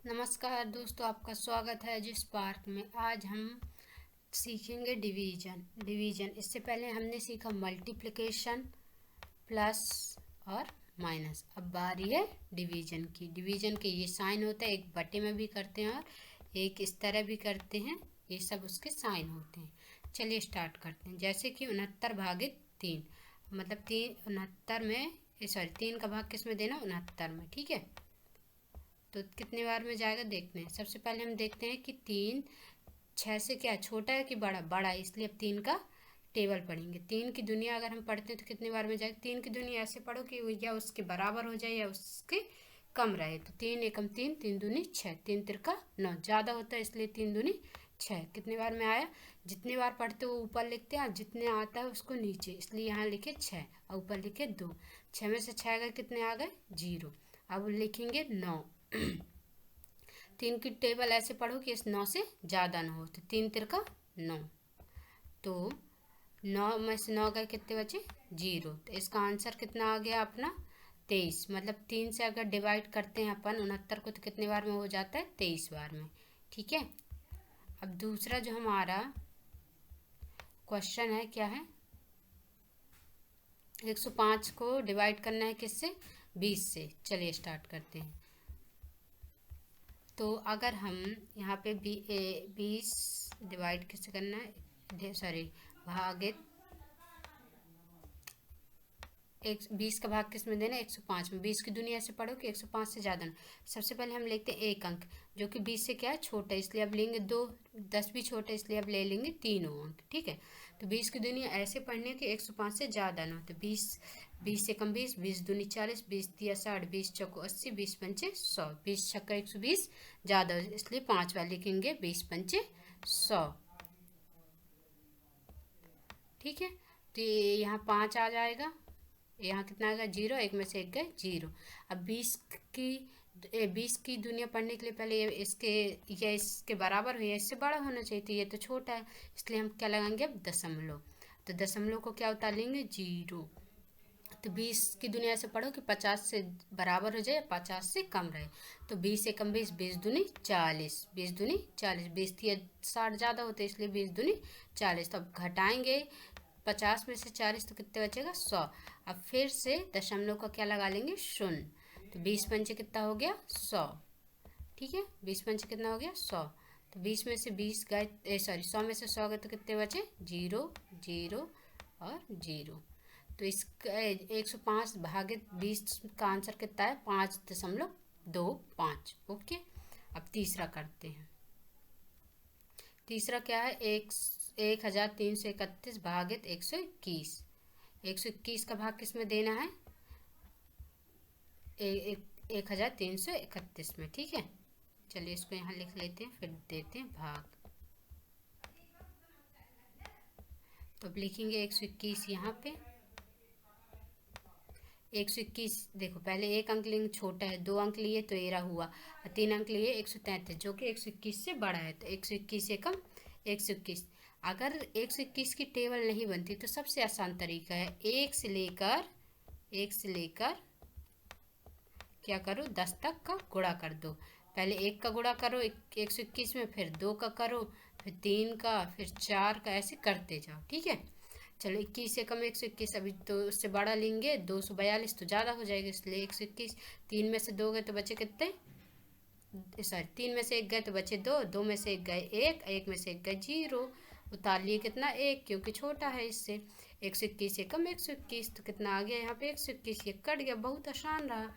नमस्कार दोस्तों, आपका स्वागत है जिस पार्क में। आज हम सीखेंगे डिवीजन। इससे पहले हमने सीखा मल्टीप्लिकेशन, प्लस और माइनस। अब बारी है डिवीजन की। डिवीजन के ये साइन होता है, एक बटे में भी करते हैं और एक इस तरह भी करते हैं। ये सब उसके साइन होते हैं। चलिए स्टार्ट करते हैं। जैसे कि 69 भागित 3, मतलब 69 में 3 का भाग किस में देना? 69 में। ठीक है, तो कितने बार में जाएगा देखते हैं। सबसे पहले हम देखते हैं कि 3 6 से क्या छोटा है कि बड़ा? बड़ा है, इसलिए अब 3 का टेबल पढ़ेंगे। 3 की दुनिया अगर हम पढ़ते हैं तो कितने बार में जाएगा? 3 की दुनिया ऐसे पढ़ो कि या उसके बराबर हो जाए या उसके कम रहे। तो 3 एकम 3, 3 दूनी 6, 3 तिरका 9। ज़्यादा होता है इसलिए 3 दूनी 6। कितने बार में आया? जितने बार पढ़ते हो ऊपर लिखते हैं, जितने आता है उसको नीचे, इसलिए यहाँ लिखे 6 और ऊपर लिखे 2। 6 में से 6 गए, कितने आ गए? 0। अब लिखेंगे 9। 3 की टेबल ऐसे पढ़ो कि इस 9 से ज़्यादा ना हो। तो 3 तिरका 9। तो 9 में से 9 गए, कितने बचे? 0। तो इसका आंसर कितना आ गया अपना? 23। मतलब 3 से अगर डिवाइड करते हैं अपन 69 को, तो कितने बार में हो जाता है? 23 बार में। ठीक है। अब दूसरा जो हमारा क्वेश्चन है, क्या है? 105 को डिवाइड करना है किससे? 20 से। चलिए स्टार्ट करते हैं। तो अगर हम यहाँ पे 20 डिवाइड किससे करना है? भागित 20 का भाग किस में देना है? 105 में। 20 की दुनिया से पढ़ो कि 105 से ज़्यादा ना। सबसे पहले हम लेते हैं एक अंक, जो कि 20 से क्या है? छोटा है, इसलिए अब लेंगे 2। 10 भी छोटा है, इसलिए अब ले लेंगे 3 अंक। ठीक है। तो 20 की दुनिया ऐसे पढ़नी है कि 105 से ज़्यादा ना हो। तो 20 से कम 20, 20 दूनी 40, 20 तिया 60, 20 चौको 80, 20 पंचे 100, 20 छक्का 120 ज़्यादा, इसलिए 5 बार लिखेंगे 20 पंचे 100। ठीक है। तो यहाँ 5 आ जाएगा, यहाँ कितना आएगा? 0। एक में से एक गए 0। अब 20 की दुनिया पढ़ने के लिए पहले ये इसके बराबर हो या इससे बड़ा होना चाहिए। तो ये तो छोटा है, इसलिए हम क्या लगाएंगे? अब दशमलव। तो दशमलव को क्या उतार लेंगे? 0। तो 20 की दुनिया से पढ़ो कि 50 से बराबर हो जाए या 50 से कम रहे। तो 20 से कम 20, 20 दूनी 40, 20 दूनी 40, 20 थी 60 ज़्यादा होते, इसलिए 20 दूनी 40। तो अब घटाएंगे 50 में से 40, तो कितने बचेगा? 100। अब फिर से दशमलव का क्या लगा लेंगे? शून्य। तो 20 पंचे कितना हो गया? 100। ठीक है, 20 पंचे कितना हो गया? 100। तो 20 में से 20 गए, 100 में से 100 गए, तो कितने बचे? 0 0 और 0। तो इसका 105 भागित 20 का आंसर कितना है? 5.25। ओके। अब तीसरा करते हैं। तीसरा क्या है? 1331 भागित 121। 121 का भाग किस में देना है? 1331 में। ठीक है। चलिए इसको यहाँ लिख लेते हैं, फिर देते हैं भाग। तो अब लिखेंगे 121 यहाँ पे। 121 देखो, पहले एक अंक लेंगे, छोटा है, 2 अंक लिए तो 13 हुआ, 3 अंक लिए 133, जो कि 121 से बड़ा है। तो 121 एकम 121। अगर 121 की टेबल नहीं बनती तो सबसे आसान तरीका है, एक से लेकर क्या करो? 10 तक का गुणा कर दो। पहले 1 का गुणा करो 121 में, फिर 2 का करो, फिर 3 का, फिर 4 का, ऐसे करते जाओ। ठीक है। चलो 21 से कम 121, अभी तो उससे बड़ा लेंगे 242, तो ज़्यादा हो जाएगा, इसलिए 121। 3 में से 2 गए तो बचे कितने? 3 में से 1 गए तो बचे 2, 2 में से 1 गए 1, 1 में से 1 गए 0। उतार लिए कितना? 1, क्योंकि छोटा है इससे। 121 से कम 121, तो कितना आ गया यहाँ पे? 121। ये कट गया, बहुत आसान रहा।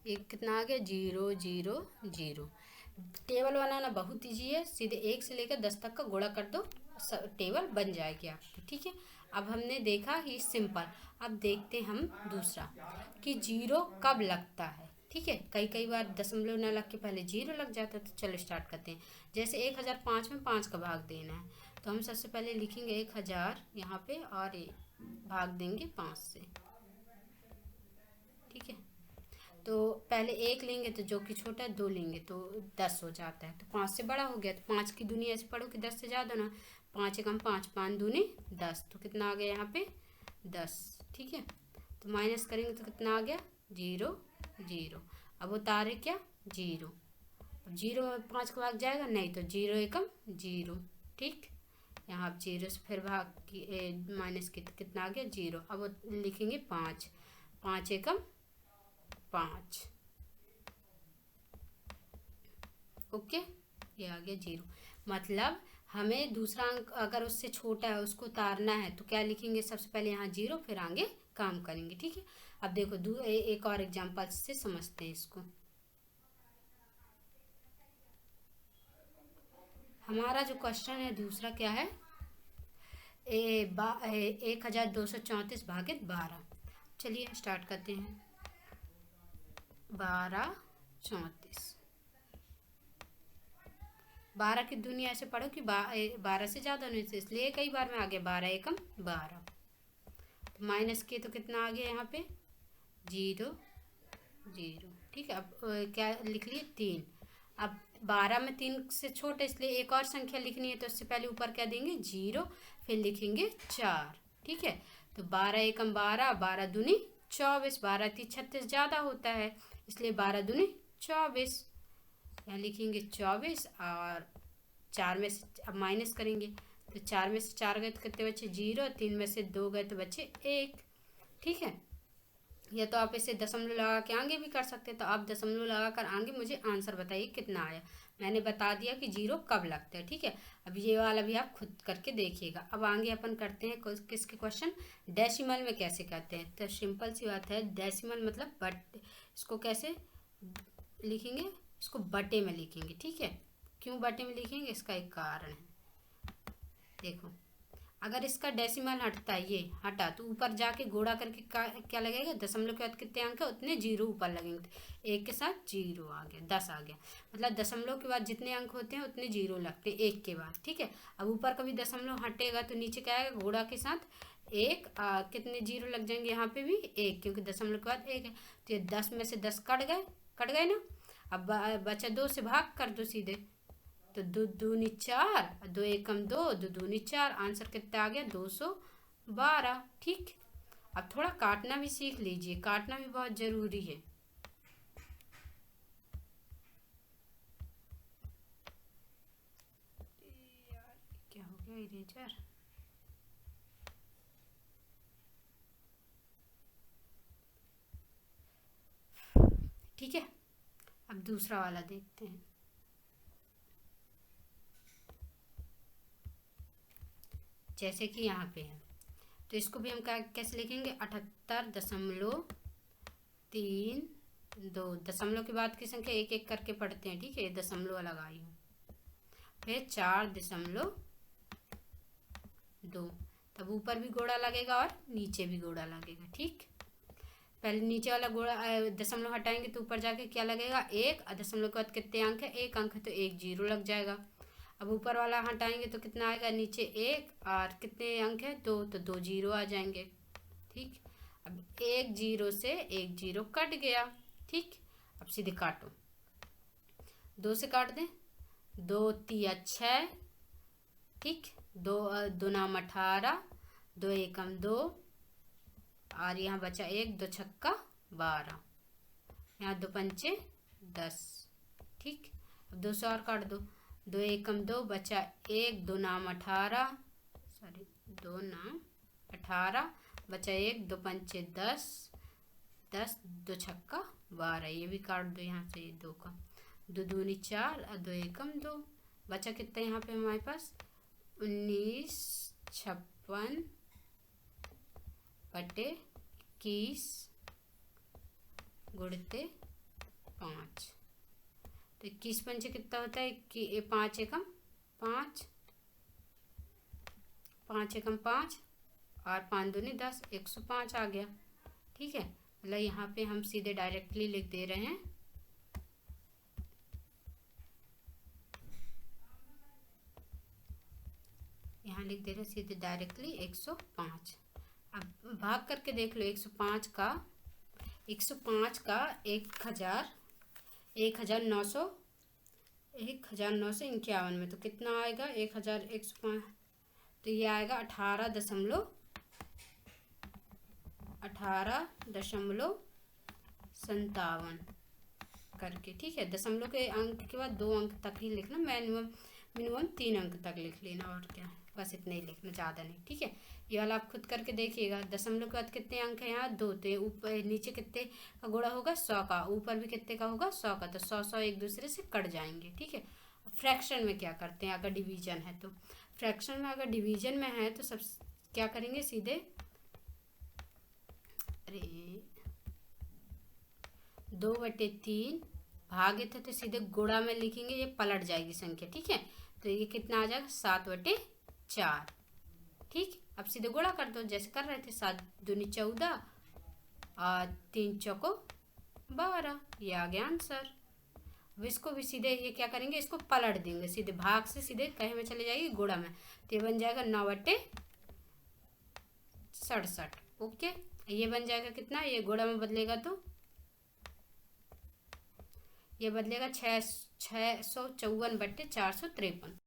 एक कितना आ गया? 0 0 0। टेबल बनाना बहुत ईजी है, सीधे 1 से लेकर 10 तक का गुणा कर दो, टेबल बन जाएगी आपकी। ठीक है। अब हमने देखा ये सिंपल। अब देखते हम दूसरा कि 0 कब लगता है। ठीक है, कई बार दशमलव न लग के पहले 0 लग जाता है। तो चलो स्टार्ट करते हैं। जैसे 1005 में 5 का भाग देना है, तो हम सबसे पहले लिखेंगे 1000 यहाँ पे और भाग देंगे 5 से। ठीक है। तो पहले 1 लेंगे तो जो कि छोटा है, 2 लेंगे तो 10 हो जाता है। तो 5 से बड़ा हो गया, तो 5 की दुनिया ऐसे पढ़ो कि 10 से ज़्यादा ना। 5 एकम 5, 5 दूनी 10, तो कितना आ गया यहाँ पे? 10। ठीक है। तो माइनस करेंगे तो कितना आ गया? 0 0। अब उतारे क्या? 0। अब 0 में 5 का भाग जाएगा नहीं, तो 0 एकम 0। ठीक, यहाँ आप 0 से फिर भाग माइनस कितना आ गया 0। अब लिखेंगे 5, 5 एकम 5। ओके, ये आ गया 0। मतलब हमें दूसरा अंक अगर उससे छोटा है उसको उतारना है तो क्या लिखेंगे, सबसे पहले यहाँ 0 फिर आगे काम करेंगे। ठीक है, अब देखो एक और एग्जांपल से समझते हैं इसको। हमारा जो क्वेश्चन है दूसरा क्या है, 1234 भागित 12। चलिए स्टार्ट करते हैं। 1234, 12 की दुनिया ऐसे पढ़ो कि 12 से ज़्यादा नहीं से, इसलिए कई बार में आ गया 12 एकम 12। तो माइनस के तो कितना आ गया यहाँ पे 0 0। ठीक है, अब क्या लिख लिए 3। अब 12 में 3 से छोटे, इसलिए एक और संख्या लिखनी है तो उससे पहले ऊपर क्या देंगे 0, फिर लिखेंगे 4। ठीक है, तो 12 एकम 12, 12 दूनी 24, 12 3 36 ज़्यादा होता है, इसलिए 12 दूनी 24। यहाँ लिखेंगे 24 और 4 में से अब माइनस करेंगे, तो 4 में से 4 गए तो कितने बचे 0, 3 में से 2 गए तो बचे 1। ठीक है, या तो आप इसे दशमलव लगा के आगे भी कर सकते हैं, तो आप दशमलव लगा कर आगे मुझे आंसर बताइए कितना आया। मैंने बता दिया कि 0 कब लगता है। ठीक है, अब ये वाला भी आप खुद करके देखिएगा। अब आगे अपन करते हैं किसके क्वेश्चन, डेसिमल में कैसे करते हैं। तो सिंपल सी बात है, डेसिमल मतलब बट, इसको कैसे लिखेंगे, इसको बटे में लिखेंगे। ठीक है, क्यों बटे में लिखेंगे, इसका एक कारण है। देखो, अगर इसका डेसिमल हटता है, ये हटा, तो ऊपर जाके गुणा करके क्या लगेगा, दशमलव के बाद कितने अंक है उतने 0 ऊपर लगेंगे। 1 के साथ 0 आ गया, 10 आ गया। मतलब दशमलव के बाद जितने अंक होते हैं उतने 0 लगते हैं 1 के बाद। ठीक है, अब ऊपर कभी दशमलव हटेगा तो नीचे क्या आएगा, गुणा के साथ 1, कितने 0 लग जाएंगे यहाँ पे भी 1, क्योंकि दशमलव के बाद 1 है। तो ये 10 में से 10 कट गए ना। अब बचा 2 से भाग कर दो सीधे, तो 2 दूनी 4, 2 एकम 2, 2 दूनी 4, आंसर कितना आ गया 212। ठीक, अब थोड़ा काटना भी सीख लीजिए, काटना भी बहुत जरूरी है। यार क्या हो गया इरेजर। ठीक है, अब दूसरा वाला देखते हैं। जैसे कि यहाँ पे है, तो इसको भी हम कैसे लिखेंगे, 78.32। दशमलव के बाद की संख्या एक एक करके पढ़ते हैं। ठीक है, दशमलव लगाई हूँ, फिर 4.2, तब ऊपर भी गोड़ा लगेगा और नीचे भी गोड़ा लगेगा। ठीक, पहले नीचे वाला गोड़ा दशमलव हटाएंगे तो ऊपर जाके क्या लगेगा 1, दशमलव के बाद कितने अंक है 1 अंक है, तो 1 0 लग जाएगा। अब ऊपर वाला हटाएंगे तो कितना आएगा, नीचे 1 और कितने अंक है 2, तो 2 0 आ जाएंगे। ठीक, अब 1 0 से 1 0 कट गया। ठीक, अब सीधे काटो, 2 से काट दें, 2 तिया 6। ठीक, 2 2 नाम 18, 2 एकम 2, और यहाँ बचा 1, 2 छक्का 12, यहाँ 2 पंचे 10। ठीक, अब 2 से और काट दो, 2 एकम 2, बचा 1, 2 नाम 18, सॉरी 2 नाम 18, बचा 1, 2 पंचे 10, 10 2 छक्का 12, ये भी काट दो यहाँ से, 2 का 2 दूनी 4 और 2 एकम 2, बचा कितना यहाँ पे हमारे पास 19 56 बटे 21 गुणते 5। तो 21 पंचे कितना होता है कि 5 एकम 5, 5 एकम 5 और 5 दूनी 10, 105 आ गया। ठीक है, मतलब यहाँ पे हम सीधे डायरेक्टली लिख दे रहे हैं, यहाँ लिख दे रहे हैं सीधे डायरेक्टली 105। अब भाग करके देख लो, 105 का 1951 में तो कितना आएगा 1105, तो ये आएगा 18.57। करके, ठीक है। दशमलव के अंक के बाद 2 अंक तक ही लिखना, मिनिमम 3 अंक तक लिख लेना, और क्या, बस इतना ही लिखना, ज़्यादा नहीं, ठीक है। ये वाला आप खुद करके देखिएगा। दशमलव के बाद कितने अंक हैं यहाँ, 2, तो ऊपर नीचे कितने का गुणा होगा, 100 का, ऊपर भी कितने का होगा, 100 का, तो 100 एक दूसरे से कट जाएंगे, ठीक है। फ्रैक्शन में क्या करते हैं, अगर डिवीजन है तो, फ्रैक्शन में अगर डिवीजन में है तो सब क्या करेंगे, सीधे, अरे 2/3 भागित है तो सीधे गुणा में लिखेंगे, ये पलट जाएगी संख्या, ठीक है। तो ये कितना आ जाएगा, 7/4, ठीक। अब सीधे गुणा कर दो जैसे कर रहे थे, 7 दूनी 14 और 3 चौको 12, ये आ गया आंसर। अब इसको भी सीधे ये क्या करेंगे, इसको पलट देंगे, सीधे भाग से सीधे कहे में चले जाएगी, गुणा में, तो ये बन जाएगा 9/67, ओके। ये बन जाएगा कितना, ये गुणा में बदलेगा तो ये बदलेगा 654/453।